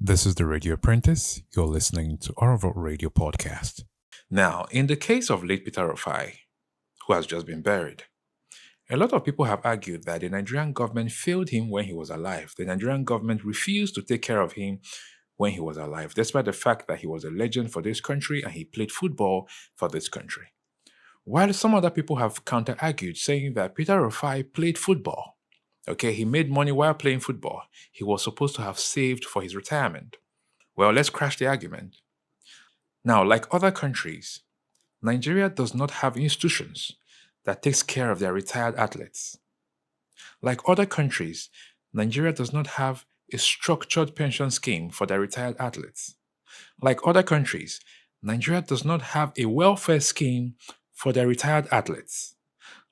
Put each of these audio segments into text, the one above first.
This is the Radio Apprentice. You're listening to Oracle Radio Podcast. Now, in the case of late Peter Rufai, who has just been buried, a lot of people have argued that the Nigerian government failed him when he was alive. The Nigerian government refused to take care of him when he was alive, despite the fact that he was a legend for this country and he played football for this country. While some other people have counter-argued, saying that Peter Rufai played football. Okay, he made money while playing football. He was supposed to have saved for his retirement. Well, let's crash the argument. Now, like other countries, Nigeria does not have institutions that takes care of their retired athletes. Like other countries, Nigeria does not have a structured pension scheme for their retired athletes. Like other countries, Nigeria does not have a welfare scheme for their retired athletes.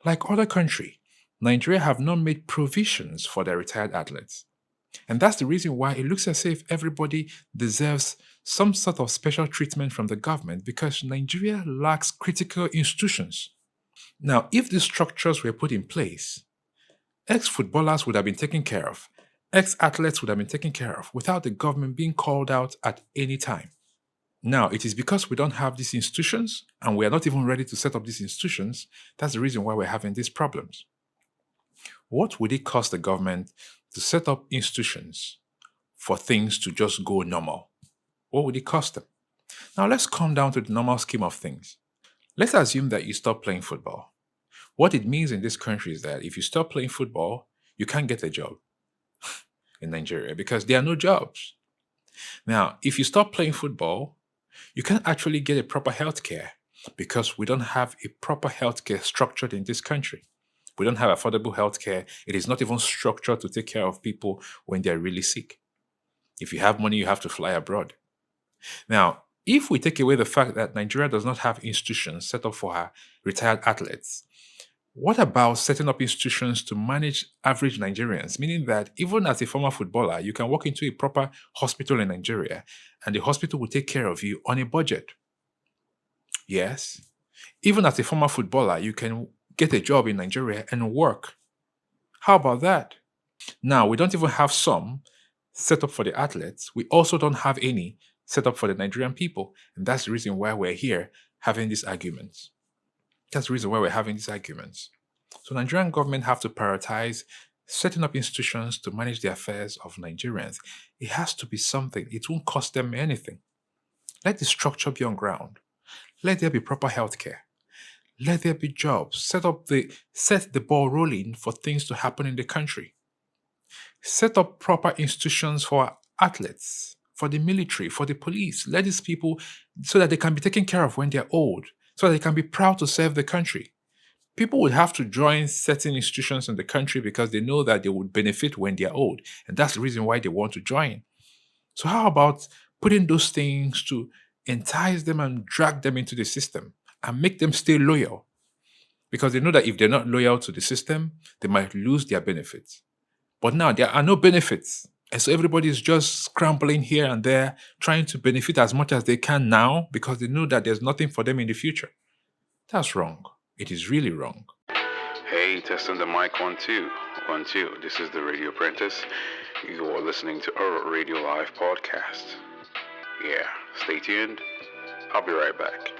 Like other countries, Nigeria have not made provisions for their retired athletes. And that's the reason why it looks as if everybody deserves some sort of special treatment from the government, because Nigeria lacks critical institutions. Now, if these structures were put in place, ex-footballers would have been taken care of, ex-athletes would have been taken care of without the government being called out at any time. Now, it is because we don't have these institutions and we are not even ready to set up these institutions, that's the reason why we're having these problems. What would it cost the government to set up institutions for things to just go normal? What would it cost them? Now let's come down to the normal scheme of things. Let's assume that you stop playing football. What it means in this country is that if you stop playing football, you can't get a job in Nigeria because there are no jobs. Now, if you stop playing football, you can't actually get a proper health care because we don't have a proper health care structured in this country. We don't have affordable healthcare. It is not even structured to take care of people when they're really sick. If you have money, you have to fly abroad. Now, if we take away the fact that Nigeria does not have institutions set up for her retired athletes, what about setting up institutions to manage average Nigerians? Meaning that even as a former footballer, you can walk into a proper hospital in Nigeria and the hospital will take care of you on a budget. Yes. Even as a former footballer, you can get a job in Nigeria and work. How about that? Now, we don't even have some set up for the athletes. We also don't have any set up for the Nigerian people. And that's the reason why we're here having these arguments. That's the reason why we're having these arguments. So Nigerian government have to prioritize setting up institutions to manage the affairs of Nigerians. It has to be something. It won't cost them anything. Let the structure be on ground. Let there be proper healthcare. Let there be jobs. Set the ball rolling for things to happen in the country. Set up proper institutions for athletes, for the military, for the police. Let these people, so that they can be taken care of when they're old, so that they can be proud to serve the country. People would have to join certain institutions in the country because they know that they would benefit when they're old. And that's the reason why they want to join. So how about putting those things to entice them and drag them into the system and make them stay loyal? Because they know that if they're not loyal to the system, they might lose their benefits. But now there are no benefits. And so everybody is just scrambling here and there, trying to benefit as much as they can now because they know that there's nothing for them in the future. That's wrong. It is really wrong. Hey, testing the mic 1 2 1 2. This is the Radio Apprentice. You are listening to our Radio Live podcast. Yeah, stay tuned. I'll be right back.